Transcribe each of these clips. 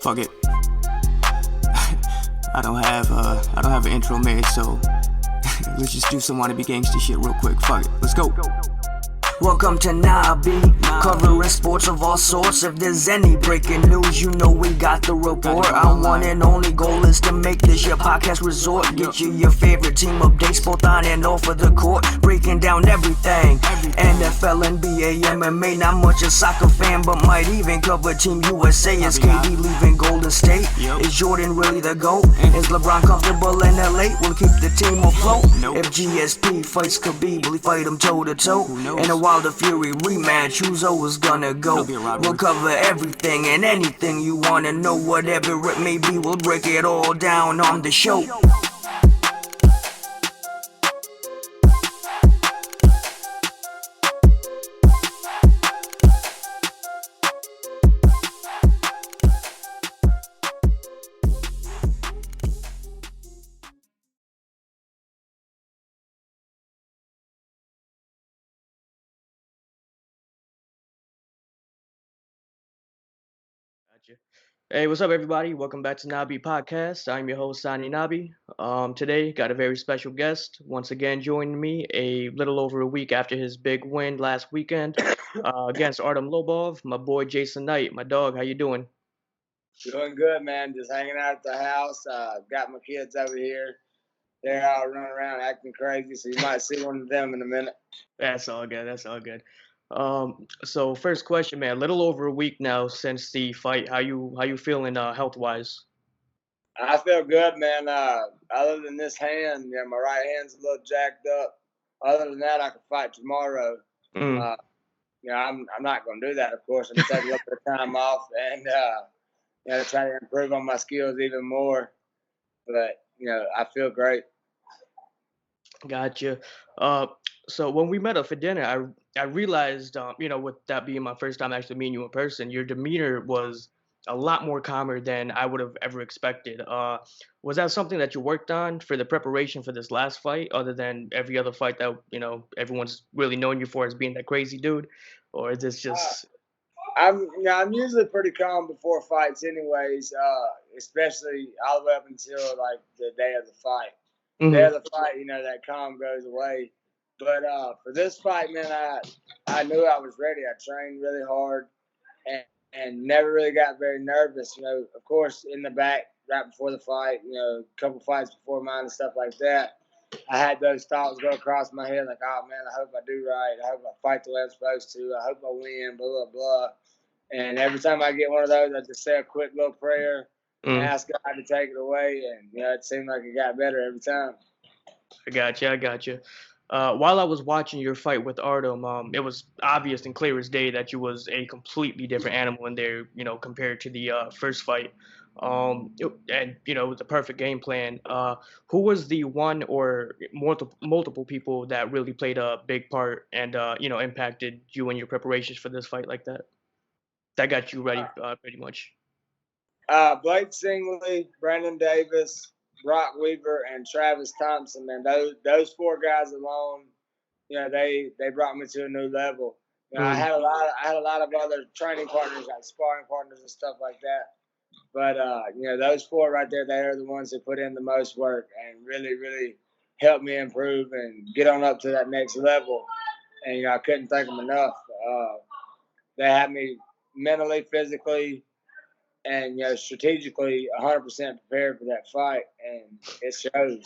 Fuck it. I don't have an intro made, so let's just do some wannabe gangster shit real quick. Fuck it. Let's go. Welcome to Nahh B, covering sports of all sorts. If there's any breaking news, you know we got the report. Our one and only goal is to make this your podcast resort. Get you your favorite team updates, both on and off of the court. Breaking down everything, NFL, NBA, MMA. Not much a soccer fan, but might even cover Team USA. Is KD leaving Golden State? Is Jordan really the GOAT? Is LeBron comfortable in LA? We'll keep the team afloat. If GSP fights Khabib, will he fight him toe to toe? In a Wilder Fury rematch, who's always gonna go? We'll cover everything and anything you wanna know. Whatever it may be, we'll break it all down on the show. Gotcha. Hey, what's up, everybody? Welcome back to Nahh B podcast. I'm your host, Nahh B. Today, got a very special guest once again joining me a little over a week after his big win last weekend against Artem Lobov. My boy Jason Knight, my dog. How you doing? Doing good, man. Just hanging out at the house. Got my kids over here. They're all running around acting crazy, so you might see one of them in a minute. That's all good. That's all good. So first question, man. A little over a week now since the fight. How you feeling health wise? I feel good, man. Other than this hand, my right hand's a little jacked up. Other than that, I can fight tomorrow. I'm not going to do that, of course. I'm going to take a little bit of time off and to try to improve on my skills even more. But I feel great. Gotcha. So when we met up for dinner, I realized, with that being my first time actually meeting you in person, your demeanor was a lot more calmer than I would have ever expected. Was that something that you worked on for the preparation for this last fight, other than every other fight that everyone's really known you for as being that crazy dude, or is this just? I'm usually pretty calm before fights, anyways. Especially all the way up until like the day of the fight. Mm-hmm. Day of the fight, that calm goes away. But for this fight, man, I knew I was ready. I trained really hard and never really got very nervous. Of course, in the back right before the fight, a couple fights before mine and stuff like that, I had those thoughts go across my head like, oh, man, I hope I do right. I hope I fight the way I'm supposed to. I hope I win, blah, blah, blah. And every time I get one of those, I just say a quick little prayer and ask God to take it away. And, it seemed like it got better every time. I got you. While I was watching your fight with Artem, it was obvious and clear as day that you was a completely different animal in there, compared to the first fight. It was a perfect game plan. Who was the one or multiple people that really played a big part and impacted you in your preparations for this fight like that? That got you ready, pretty much. Blake Singley, Brandon Davis, Brock Weaver, and Travis Thompson, man, those four guys alone, they brought me to a new level. I had a lot of other training partners, like sparring partners and stuff like that. But those four right there, they are the ones that put in the most work and really, really helped me improve and get on up to that next level. And I couldn't thank them enough. They had me mentally, physically, and strategically 100% prepared for that fight, and it shows.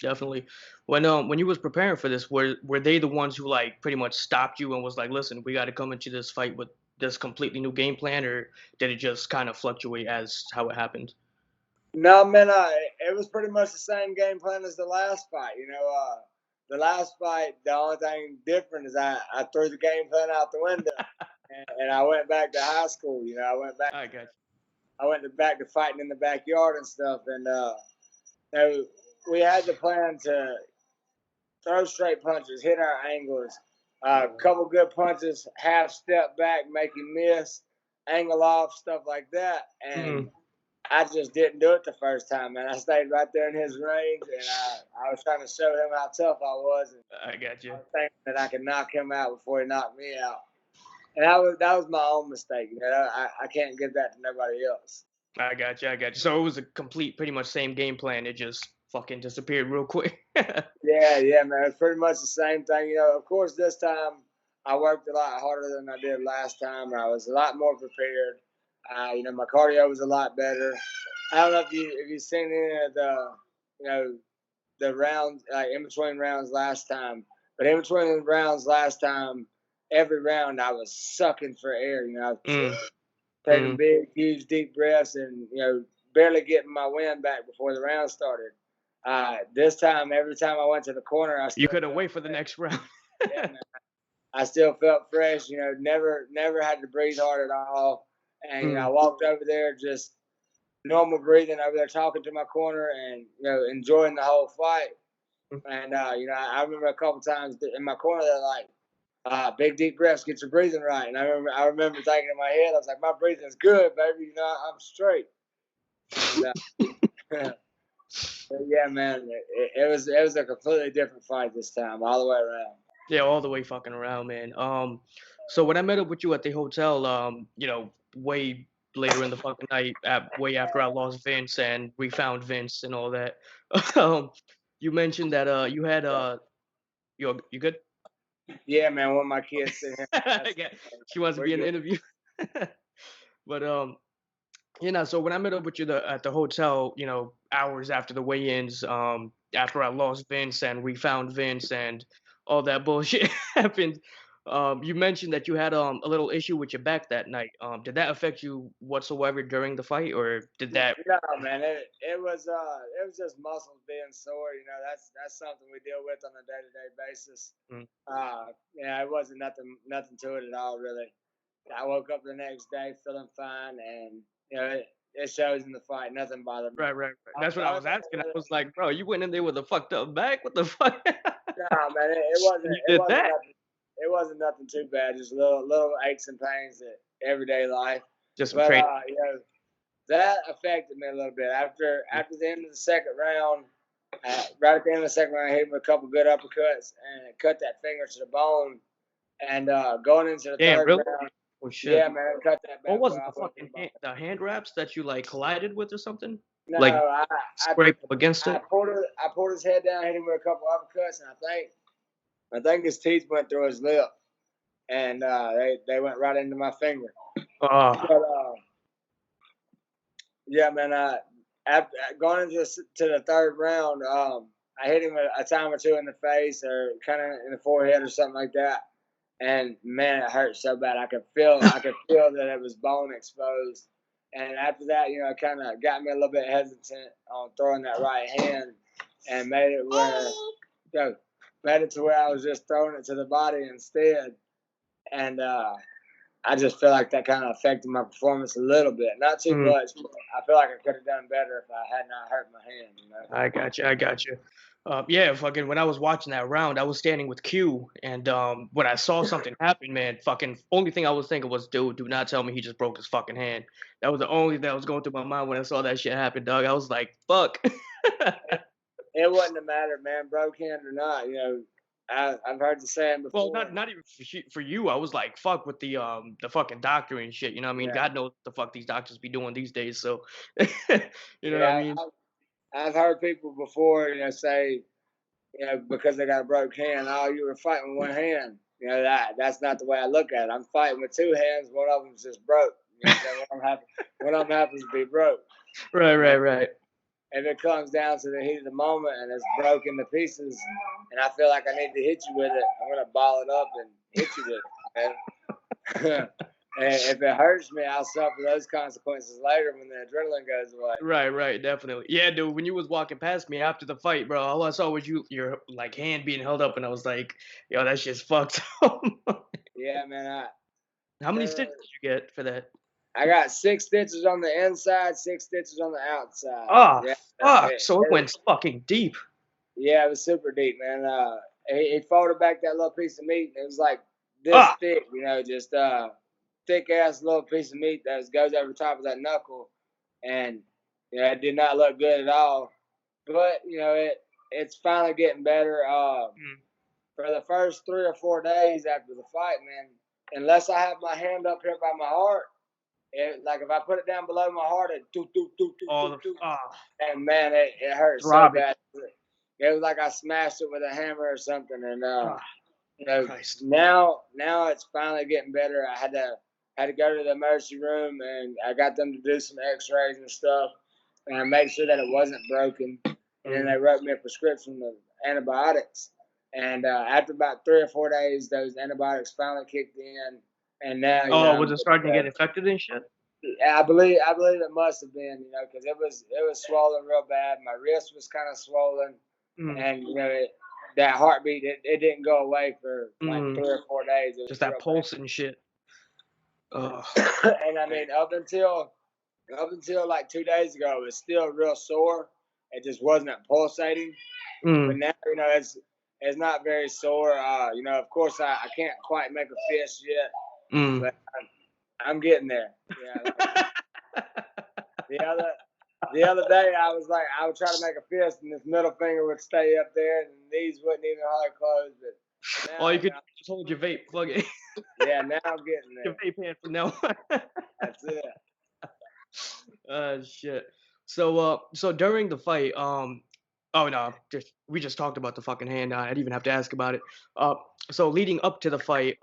Definitely. When you was preparing for this, were they the ones who like pretty much stopped you and was like, listen, we got to come into this fight with this completely new game plan, or did it just kind of fluctuate as how it happened? No, man, it was pretty much the same game plan as the last fight. The last fight, the only thing different is I threw the game plan out the window. And I went back to high school. I went back. I got you. I went back to fighting in the backyard and stuff. And we had the plan to throw straight punches, hit our angles, a couple good punches, half step back, make him miss, angle off, stuff like that. And I just didn't do it the first time, man. I stayed right there in his range, and I was trying to show him how tough I was. And I got you. I was thinking that I could knock him out before he knocked me out. And that was my own mistake. You know, I can't give that to nobody else. I got you. I got you. So it was a complete, pretty much same game plan. It just fucking disappeared real quick. Yeah, man. It's pretty much the same thing. You know, of course, this time I worked a lot harder than I did last time. I was a lot more prepared. You know, my cardio was a lot better. I don't know if you've seen any of the, you know, the rounds, in between rounds last time. But in between rounds last time, every round I was sucking for air. You know, taking big, huge, deep breaths, and you know, barely getting my wind back before the round started. This time, every time I went to the corner, You couldn't wait for the next round. yeah, man, I still felt fresh. You know, never had to breathe hard at all. And you know, I walked over there just normal breathing over there, talking to my corner, and you know, enjoying the whole fight. And you know, I remember a couple times in my corner they're like, big deep breaths, get your breathing right. And I remember thinking in my head, I was like, my breathing's good, baby. You know, I'm straight. And, yeah, man, it was a completely different fight this time, all the way around. Yeah, all the way fucking around, man. So when I met up with you at the hotel, you know, way later in the fucking night, way after I lost Vince and we found Vince and all that, you mentioned that you had you good? Yeah, man, one of my kids sitting here. Yeah, she wants to be in the interview. But you know, so when I met up with you at the hotel, you know, hours after the weigh-ins, after I lost Vince and we found Vince and all that bullshit happened, you mentioned that you had a little issue with your back that night. Did that affect you whatsoever during the fight, or did that? No, man, it was just muscles being sore. You know, that's something we deal with on a day-to-day basis. Yeah, it wasn't nothing to it at all, really. I woke up the next day feeling fine, and you know, it shows in the fight. Nothing bothered me. Right. That's what I was asking. I was like, bro, you went in there with a fucked up back. What the fuck? No, man, it wasn't. You did that? Nothing. It wasn't nothing too bad. Just little aches and pains that everyday life. Just some But training. you know, that affected me a little bit. After the end of the second round, right at the end of the second round, I hit him with a couple good uppercuts and cut that finger to the bone. And going into the third Really? round, Oh shit. yeah, man, cut that back. What was it? The fucking the hand wraps that you like collided with or something? No, Like I scrape up against I it? pulled his head down, hit him with a couple uppercuts, and I think his teeth went through his lip, and they went right into my finger. But, yeah, man. After going into the third round, I hit him a time or two in the face or kind of in the forehead or something like that, and man, it hurt so bad. I could feel that it was bone exposed. And after that, you know, it kind of got me a little bit hesitant on throwing that right hand, and made it to where I was just throwing it to the body instead. And I just feel like that kind of affected my performance a little bit. Not too much. But I feel like I could have done better if I had not hurt my hand. You know? I got you. Yeah, fucking. When I was watching that round, I was standing with Q, and when I saw something happen, man, fucking. Only thing I was thinking was, dude, do not tell me he just broke his fucking hand. That was the only thing that was going through my mind when I saw that shit happen, dog. I was like, fuck. It wouldn't have mattered, man, broke hand or not. You know, I've heard the saying before. Well, not even for you. I was like, fuck with the fucking doctor and shit. You know what I mean? Yeah. God knows what the fuck these doctors be doing these days. So, you know what I mean? I've heard people before, you know, say, you know, because they got a broke hand, oh, you were fighting with one hand. You know, that's not the way I look at it. I'm fighting with two hands. One of them's just broke. You know, one of them happens to be broke. Right. If it comes down to the heat of the moment and it's broken to pieces, and I feel like I need to hit you with it, I'm gonna ball it up and hit you with it. Man. And if it hurts me, I'll suffer those consequences later when the adrenaline goes away. Right, definitely. Yeah, dude, when you was walking past me after the fight, bro, all I saw was your like hand being held up, and I was like, yo, that shit's fucked up. Yeah, man. How many stitches did you get for that? I got 6 stitches on the inside, 6 stitches on the outside. Oh, yeah, fuck. So it went fucking deep. Yeah, it was super deep, man. He folded back that little piece of meat. It was like this thick, you know, just thick ass little piece of meat that goes over top of that knuckle, and you know, it did not look good at all. But you know, it's finally getting better. For the first 3 or 4 days after the fight, man, unless I have my hand up here by my heart, like if I put it down below my heart, it do do do do All do the do, and man, it hurt so throbbing. bad. It was like I smashed it with a hammer or something, and you know, Christ. now it's finally getting better. I had to go to the emergency room, and I got them to do some X-rays and stuff, and I made sure that it wasn't broken. And then they wrote me a prescription of antibiotics. And after about 3 or 4 days, those antibiotics finally kicked in, and now Oh, I'm was it good starting to to get go. infected and shit? I believe it must have been, because it was swollen real bad. My wrist was kind of swollen, and that heartbeat it didn't go away for like 3 or 4 days. It Just was that real pulse and shit. bad. And I mean, up until like 2 days ago, it was still real sore. It just wasn't pulsating. But now, it's not very sore. Of course, I can't quite make a fist yet, but I'm getting there. Yeah. The other day, I would try to make a fist, and this middle finger would stay up there, and these wouldn't even hardly close. But now, All you could just hold your vape, plug it. yeah, now I'm getting Your there. vape hand from now on. That's it. Shit. So during the fight, oh no, we just talked about the fucking hand. I didn't even have to ask about it. So leading up to the fight,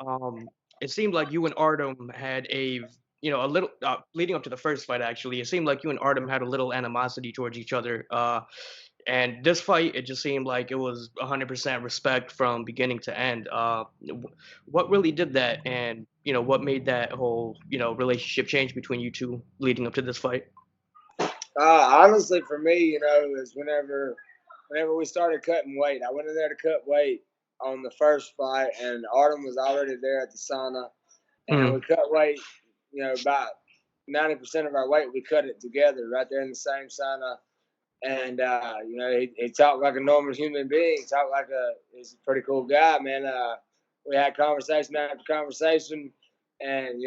it seemed like you and Artem had a little, leading up to the first fight, actually, it seemed like you and Artem had a little animosity towards each other. And this fight, it just seemed like it was 100% respect from beginning to end. What really did that, and what made that whole relationship change between you two leading up to this fight? Honestly, for me, is whenever we started cutting weight. I went in there to cut weight on the first fight, and Artem was already there at the sauna, and we cut weight. About 90% of our weight, we cut it together right there in the same sauna. And he talked like a normal human being. He talked like he's a pretty cool guy, man. We had conversation after conversation, and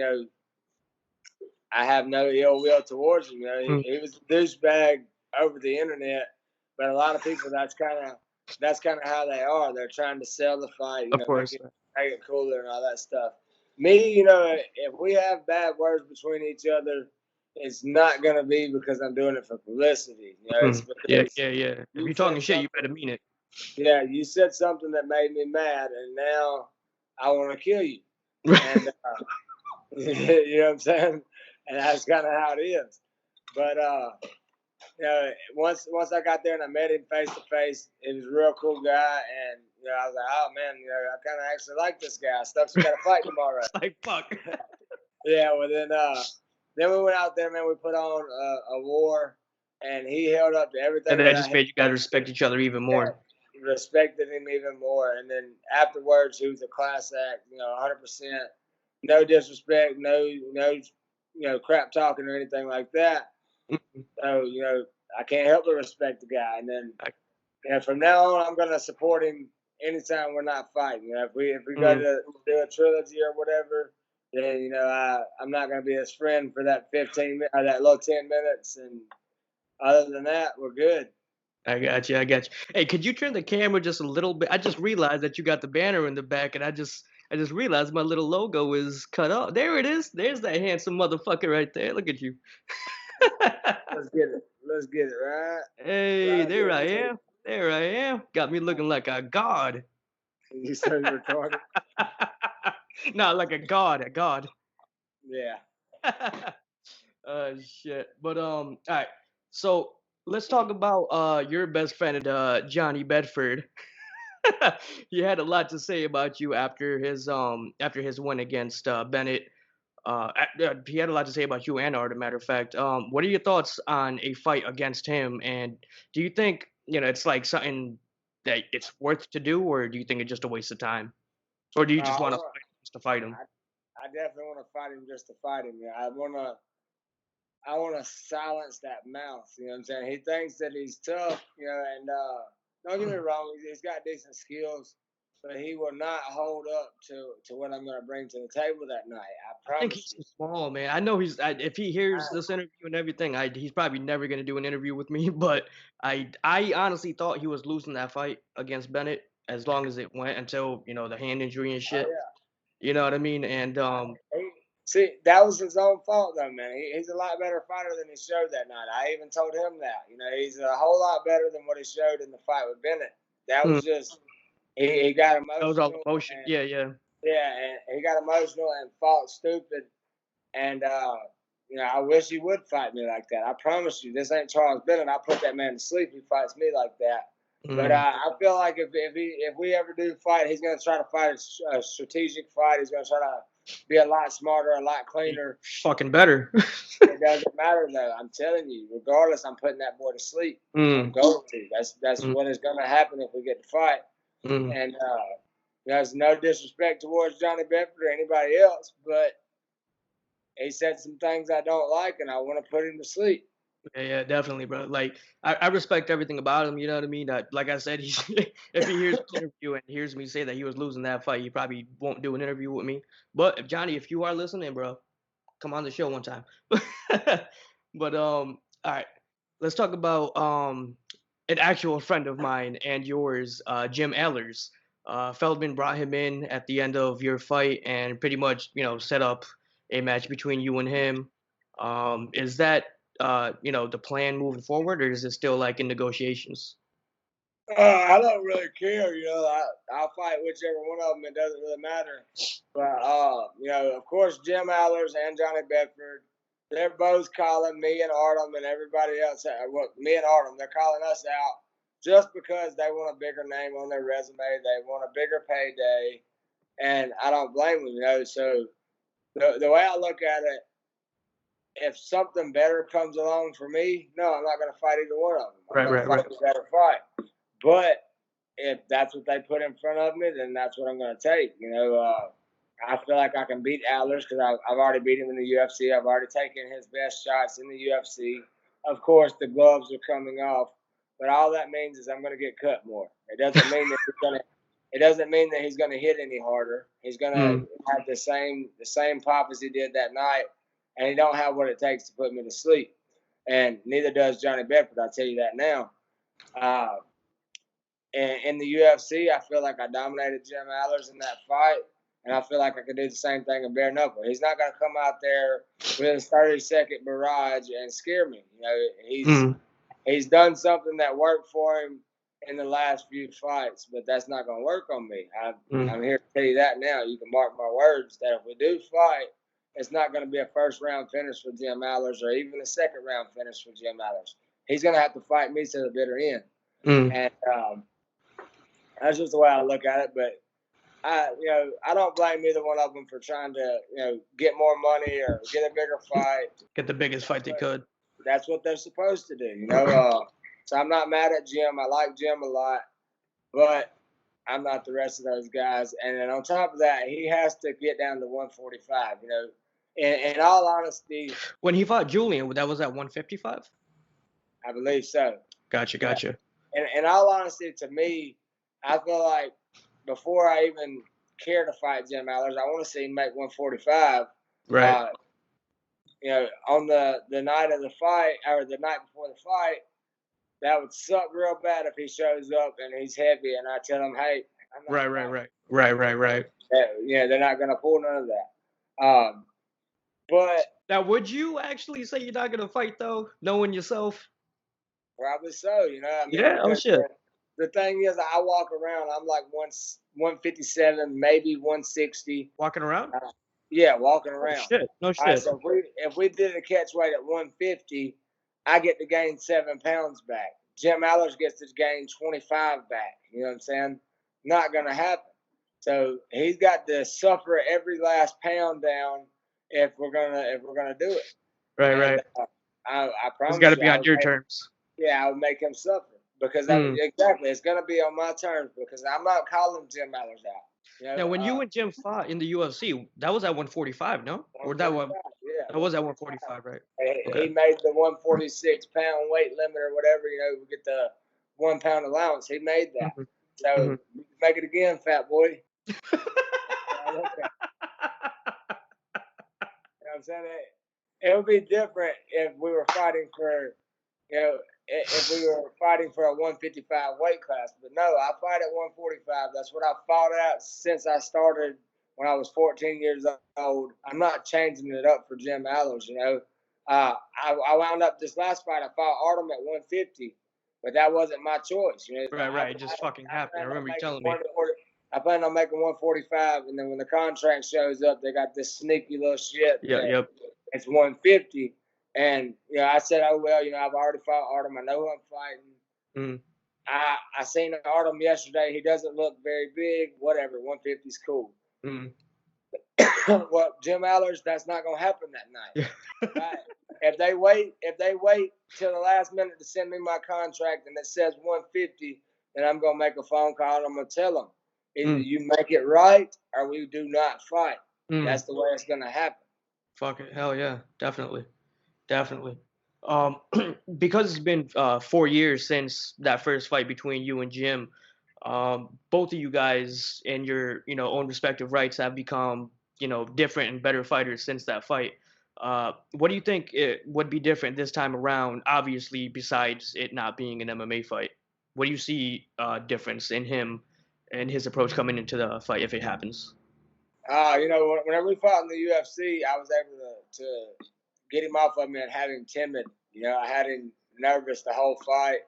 I have no ill will towards him. He was a douchebag over the internet, but a lot of people that's kind of how they are. They're trying to sell the fight, Of course. make it cooler and all that stuff. Me, if we have bad words between each other, it's not gonna be because I'm doing it for publicity. It's because Yeah. If you're you talking said shit, you something. better mean it. Yeah, you said something that made me mad, and now I want to kill you. And you know what I'm saying? And that's kind of how it is. But once I got there and I met him face to face, he was a real cool guy, and I was like, oh man, I kind of actually like this guy. Stokes, we got to fight tomorrow. It's like fuck. Yeah, well then we went out there, man. We put on a war, and he held up to everything. And then that just made you guys respect each other even more. Respected him even more, and then afterwards, he was a class act. 100%, no disrespect, no crap talking or anything like that. So I can't help but respect the guy. And then from now on, I'm gonna support him anytime we're not fighting. If we go to do a trilogy or whatever, then I'm not gonna be his friend for that 15 or that little 10 minutes. And other than that, we're good. I got you. Hey, could you turn the camera just a little bit? I just realized that you got the banner in the back, and I just realized my little logo is cut off. There it is. There's that handsome motherfucker right there. Look at you. Let's get it. Let's get it right. Hey, Right there I there. am. There I am. Got me looking like a god. You said you retarded. No, like a god. A god. Yeah. Shit. But all right. So let's talk about your best friend, Johnny Bedford. He had a lot to say about you after his win against Bennett. He had a lot to say about you and Art, as a matter of fact. What are your thoughts on a fight against him? And do you think it's like something that it's worth to do, or do you think it's just a waste of time, or do you just want to fight just to fight him? I definitely want to fight him just to fight him. I want to silence that mouth. You know what I'm saying? He thinks that he's tough, and don't get me wrong, he's got decent skills, but he will not hold up to what I'm going to bring to the table that night. I think he's promise you. too small, man. I know if he hears this interview and everything, he's probably never gonna do an interview with me. But I honestly thought he was losing that fight against Bennett as long as it went until the hand injury and Oh shit. yeah. You know what I mean? And See, that was his own fault, though, man. He's a lot better fighter than he showed that night. I even told him that. You know, he's a whole lot better than what he showed in the fight with Bennett. That mm, was just he got that was all emotional emotion. and Yeah, yeah. yeah, and he got emotional and fought stupid. And you know, I wish he would fight me like that. I promise you, this ain't Charles Bennett. I put that man to sleep. He fights me like that. But Mm. I feel like if we ever do fight, he's gonna try to fight a strategic fight. He's gonna try to be a lot smarter, a lot cleaner. Fucking better. It doesn't matter though. I'm telling you, regardless, I'm putting that boy to sleep. I'm mm, going to. That's mm, what is gonna happen if we get to fight. mm. And there's no disrespect towards Johnny Bedford or anybody else, but he said some things I don't like, and I want to put him to sleep. Yeah, yeah, definitely, bro. Like I respect everything about him. You know what I mean? Like I said, he's if he hears the interview and hears me say that he was losing that fight, he probably won't do an interview with me. But if Johnny, if you are listening, bro, come on the show one time. But all right, let's talk about an actual friend of mine and yours, Jim Ehlers. Feldman brought him in at the end of your fight and pretty much, set up a match between you and him. Is that the plan moving forward, or is it still like in negotiations? I don't really care, you know. I'll fight whichever one of them. It doesn't really matter. But you know, of course, Jim Allers and Johnny Bedford, they're both calling me and Artem and everybody else. Well, me and Artem, they're calling us out just because they want a bigger name on their resume. They want a bigger payday, and I don't blame them, you know. So the way I look at it, if something better comes along for me, no, I'm not going to fight either one of them. I'm Right, going to right, right. fight the better fight. But if that's what they put in front of me, then that's what I'm going to take. You know, I feel like I can beat Adler's because I've already beat him in the UFC. I've already taken his best shots in the UFC. Of course, the gloves are coming off, but all that means is I'm going to get cut more. It doesn't mean that he's going to. It doesn't mean that he's going to hit any harder. He's going to Mm, have the same pop as he did that night, and he don't have what it takes to put me to sleep. And neither does Johnny Bedford. I'll tell you that now. Uh, and in the UFC, I feel like I dominated Jim Allers in that fight, and I feel like I could do the same thing in bare knuckle. He's not going to come out there with his 30-second barrage and scare me. You know, mm, he's done something that worked for him in the last few fights, but that's not going to work on me. mm. I'm here to tell you that now. You can mark my words that if we do fight, it's not going to be a first round finish for Jim Allers or even a second round finish for Jim Allers. He's going to have to fight me to the bitter end, Mm. and that's just the way I look at it. But I don't blame either one of them for trying to, get more money or get a bigger fight. Get the biggest fight they could. That's what they're supposed to do, So I'm not mad at Jim. I like Jim a lot, but I'm not the rest of those guys. And then on top of that, he has to get down to 145. You know, in all honesty, When he fought Julian, that was at 155. I believe so. Gotcha, Yeah. gotcha. In all honesty, to me, I feel like before I even care to fight Jim Allers, I want to see him make 145. Right. On the night of the fight or the night before the fight, that would suck real bad if he shows up and he's heavy and I tell him, hey, I'm not Right, right, right, right, right, right. they're not going to pull none of that. But Now, would you actually say you're not gonna fight though, knowing yourself? probably so, Yeah. Oh because shit. the thing is, I walk around, I'm like 157, maybe 160. Walking around? Yeah, walking Oh around. shit. No All right, shit. so if we did a catch weight at 150, I get to gain 7 pounds back. Jim Allers gets to gain 25 back. You know what I'm saying? Not gonna happen. So he's got to suffer every last pound down if we're gonna do it. Right, And right. I It's got promise to you, be on your terms. I would make him suffer because Mm. exactly it's gonna be on my terms because I'm not calling Jim Allers out. Now, when you and Jim fought in the UFC, that was at 145, no? Or that one? 145, yeah. That was at 145, right? Okay. He made the 146-pound weight limit or whatever. We get the 1 pound allowance. He made that. Mhm. So Mhm. make it again, fat boy. You know what I'm saying? It would be different if we were fighting for, if we were fighting for a 155 weight class. But no, I fight at 145. That's what I fought at since I started when I was 14 years old. I'm not changing it up for Jim Allers, you know. I wound up this last fight. I fought Artem at 150, but that wasn't my choice. You know, Right. It just fucking happened. I remember you telling me. I planned on making 145, and then when the contract shows up, they got this sneaky little shit. Yep. It's 150, and you know, I said, oh well, you know, I've already fought Artem. I know who I'm fighting. I seen Artem yesterday. He doesn't look very big. Whatever, 150 is cool. Well, Jim Allers, that's not gonna happen that night. Right? If they wait till the last minute to send me my contract and it says 150, then I'm gonna make a phone call and I'm gonna tell them either you make it right or we do not fight. That's the way it's gonna happen. Fuck it, hell yeah, definitely. Because it's been 4 years since that first fight between you and Jim. Both of you guys, in your own respective rights, have become different and better fighters since that fight. What do you think it would be different this time around? Obviously, besides it not being an MMA fight, what do you see difference in him and his approach coming into the fight if it happens? You know, whenever we fought in the UFC, I was able to get him off of me and have him timid. You know, I had him nervous the whole fight.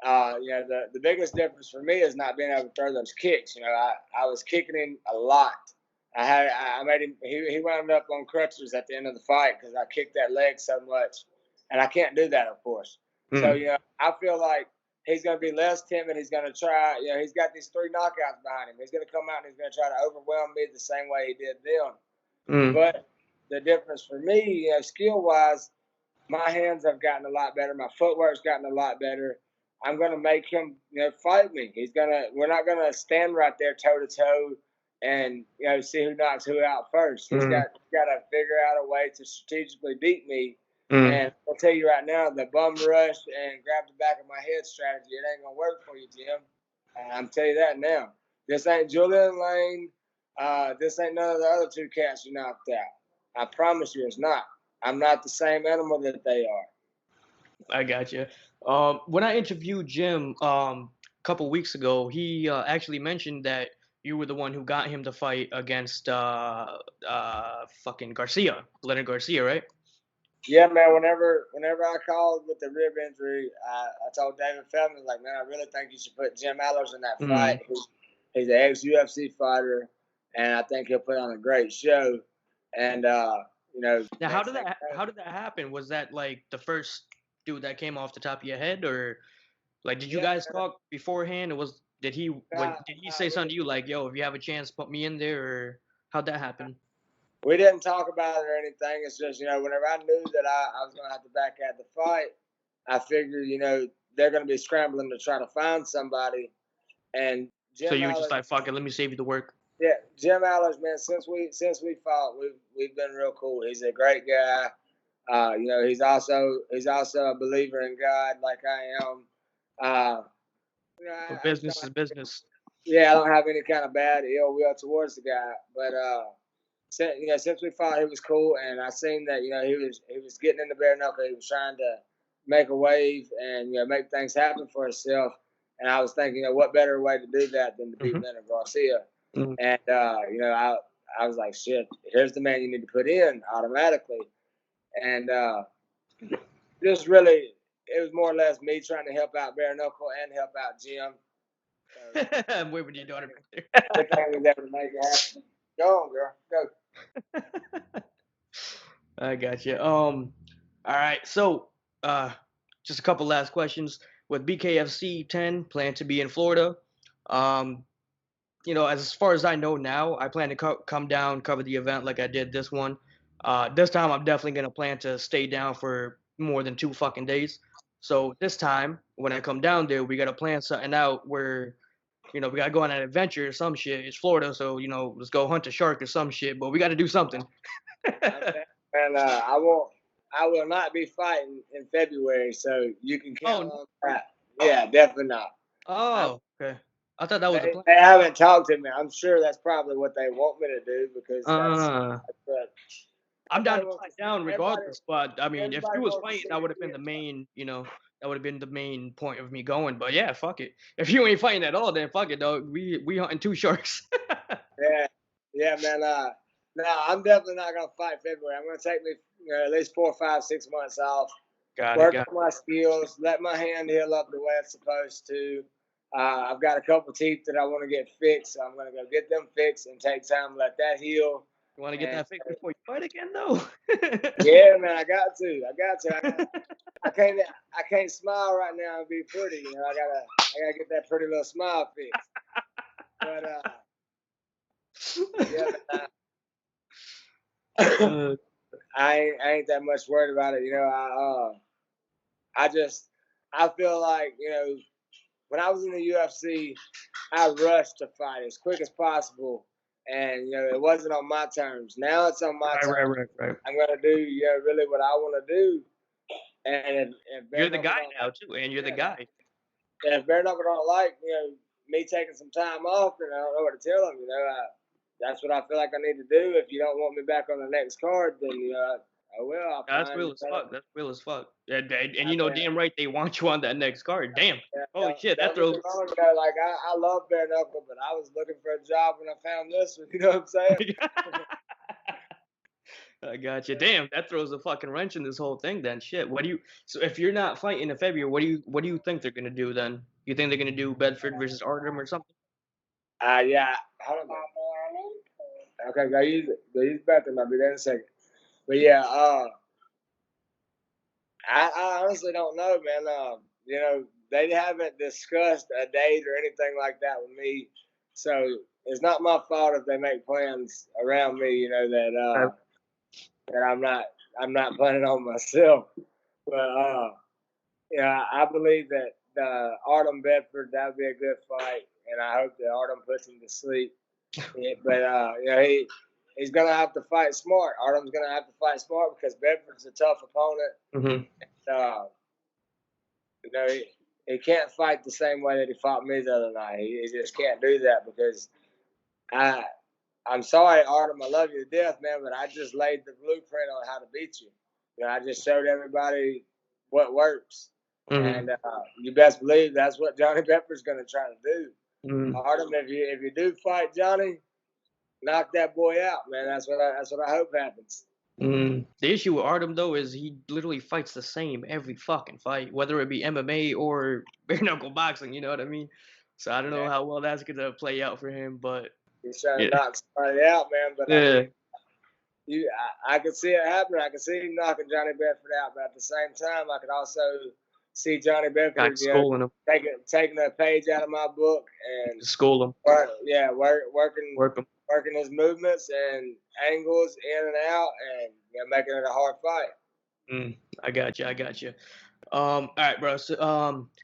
You know, the biggest difference for me is not being able to throw those kicks. You know, I was kicking him a lot. I made him. He wound up on crutches at the end of the fight because I kicked that leg so much, and I can't do that, of course. So you know, I feel like he's going to be less timid. He's going to try. You know, he's got these 3 knockouts behind him. He's going to come out and he's going to try to overwhelm me the same way he did them. But the difference for me, you know, skill wise, my hands have gotten a lot better. My footwork's gotten a lot better. I'm going to make him, you know, fight me. We're not going to stand right there toe to toe and, you know, see who knocks who out first. He's got to figure out a way to strategically beat me. And I'll tell you right now, the bum rush and grab the back of my head strategy, it ain't going to work for you, Jim. I'm telling you that now. This ain't Julian Lane. This ain't none of the other 2 cats you knocked out. I promise you it's not. I'm not the same animal that they are. I got you. When I interviewed Jim a couple weeks ago, he actually mentioned that you were the one who got him to fight against fucking Garcia, Leonard Garcia, right? Yeah, man. Whenever I called with the rib injury, I told David Feldman, like, man, I really think you should put Jim Allers in that fight. He's an ex-UFC fighter, and I think he'll put on a great show. And you know, now how did that happen? Was that like the first dude that came off the top of your head, or like did you guys talk beforehand? Or did he say something to you like, yo, if you have a chance, put me in there, or how'd that happen? We didn't talk about it or anything. It's just, you know, whenever I knew that I was going to have to back out the fight, I figured, you know, they're going to be scrambling to try to find somebody. And Jim you were just like, fuck it, let me save you the work. Yeah, Jim Allers, man. Since we fought, we've been real cool. He's a great guy. You know, he's also a believer in God, like I am. You know, business is business. Yeah, I don't have any kind of bad ill will towards the guy, but since we fought, he was cool, and I seen that, you know, he was getting in the bare knuckle. He was trying to make a wave and, you know, make things happen for himself. And I was thinking, you know, what better way to do that than to beat Leonard Garcia? And you know, I was like, shit, here's the man you need to put in automatically. And just really, it was more or less me trying to help out bare knuckle and help out Jim. So, I'm waving to your daughter back there. the thing was able to make it happen. Go on, girl. Go. I got you. All right. So, just a couple last questions. With BKFC 10 plan to be in Florida, you know, as far as I know now, I plan to come down, cover the event like I did this one. This time, I'm definitely gonna plan to stay down for more than 2 fucking days. So this time, when I come down there, we gotta plan something out where, you know, we gotta go on an adventure or some shit. It's Florida, so you know, let's go hunt a shark or some shit. But we gotta do something. And I will not be fighting in February, so you can count on that. Yeah, definitely not. Oh, okay. I thought that was the plan. They haven't talked to me. I'm sure that's probably what they want me to do because I'm down to fight down regardless. But I mean, if you was fighting, that would have been the main, you know, that would have been the main point of me going. But yeah, fuck it. If you ain't fighting at all, then fuck it, dog. We hunting 2 sharks. Yeah, man. No, I'm definitely not gonna fight February. I'm gonna take me at least 4, 5, 6 months off. Work on my skills. Let my hand heal up the way it's supposed to. I've got a couple teeth that I want to get fixed, so I'm gonna go get them fixed and take time to let that heal. You want to get that fixed before you fight again, though? Yeah, man. I got to. I can't smile right now and be pretty. You know, I gotta get that pretty little smile fixed. But yeah, man, I ain't that much worried about it. You know, I feel like, you know, when I was in the UFC, I rushed to fight as quick as possible, and you know, it wasn't on my terms. Now it's on my terms. Right. I'm gonna do, you know, really what I want to do, and if You're the guy now too, and you're the guy. And if bare knuckle don't like, you know, me taking some time off, and I don't know what to tell them, you know, that's what I feel like I need to do. If you don't want me back on the next card, then I will. That's real as fuck. That's real as fuck. And you know, damn right they want you on that next card. Damn. Holy shit, that throws. Wrong, you know, like I love bare knuckle, but I was looking for a job when I found this one. You know what I'm saying? I got you. Damn, that throws a fucking wrench in this whole thing. Then shit. So if you're not fighting in February, what do you think they're gonna do then? You think they're gonna do Bedford versus Artem or something? Yeah. Hold on. Okay, go use it. Go use the bathroom. I'll be there in a second. But yeah, I honestly don't know, man. You know, they haven't discussed a date or anything like that with me, so it's not my fault if they make plans around me. You know that I'm not planning on myself. But yeah, I believe that the Artem Bedford, that would be a good fight, and I hope that Artem puts him to sleep. Yeah, but you know, he's gonna have to fight smart. Artem's gonna have to fight smart because Bedford's a tough opponent. Mm-hmm. You know, he can't fight the same way that he fought me the other night. He just can't do that because I'm sorry, Artem. I love you to death, man, but I just laid the blueprint on how to beat you. You know, I just showed everybody what works, and you best believe that's what Johnny Bedford's gonna try to do. Artem, if you do fight Johnny, knock that boy out, man. That's what I hope happens. The issue with Artem though is he literally fights the same every fucking fight, whether it be MMA or bare knuckle boxing. You know what I mean? So I don't know how well that's gonna play out for him, but he's trying to knock somebody out, man. But I mean, I could see it happening. I could see him knocking Johnny Bedford out, but at the same time, I could also see Johnny Bedford schooling him, taking a page out of my book and school him. Working his movements and angles in and out, and making it a hard fight. I got you. All right, bro. So,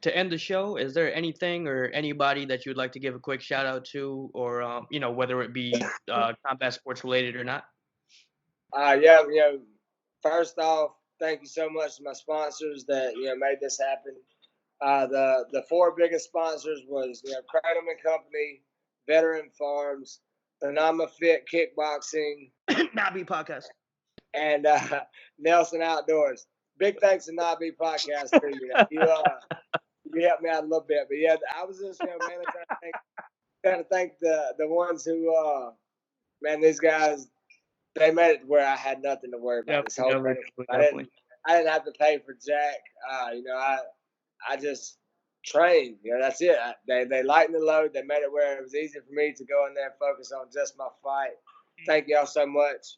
to end the show, is there anything or anybody that you'd like to give a quick shout out to, or you know, whether it be combat sports related or not? Yeah, you know, first off, thank you so much to my sponsors that made this happen. The 4 biggest sponsors was Kratom and Company, Veteran Farms, the Nahh Fit Kickboxing, Nahh B podcast, and Nelson Outdoors. Big thanks to Nahh B podcast too. You helped me out a little bit, but yeah, I was just mainly trying to thank the ones who man, these guys, they made it where I had nothing to worry about this whole thing. I didn't have to pay for jack. I just trained. That's it. They lightened the load. They made it where it was easy for me to go in there and focus on just my fight. Thank y'all so much.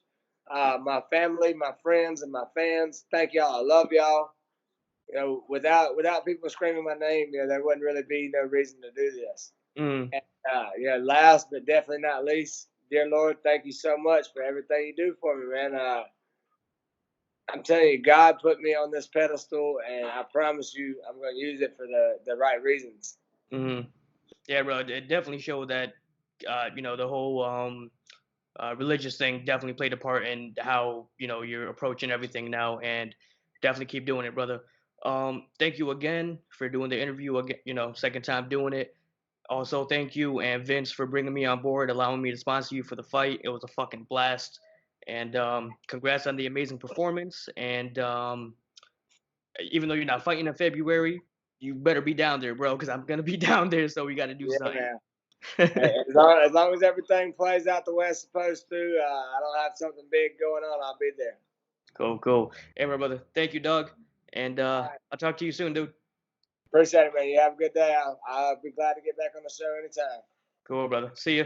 My family, my friends, and my fans, thank y'all. I love y'all. Without people screaming my name, there wouldn't really be no reason to do this. And, last but definitely not least, dear Lord, thank you so much for everything you do for me, man. I'm telling you, God put me on this pedestal, and I promise you I'm going to use it for the right reasons. Yeah, bro, it definitely showed that, the whole religious thing definitely played a part in how, you're approaching everything now, and definitely keep doing it, brother. Thank you again for doing the interview again, second time doing it. Also, thank you and Vince for bringing me on board, allowing me to sponsor you for the fight. It was a fucking blast. And congrats on the amazing performance. And even though you're not fighting in February, you better be down there, bro, because I'm going to be down there, so we got to do something. Man. As long as everything plays out the way it's supposed to, I don't have something big going on, I'll be there. Cool. Hey, my brother. Thank you, Doug. And Right. I'll talk to you soon, dude. Appreciate it, man. You have a good day. I'll be glad to get back on the show anytime. Cool, brother. See you.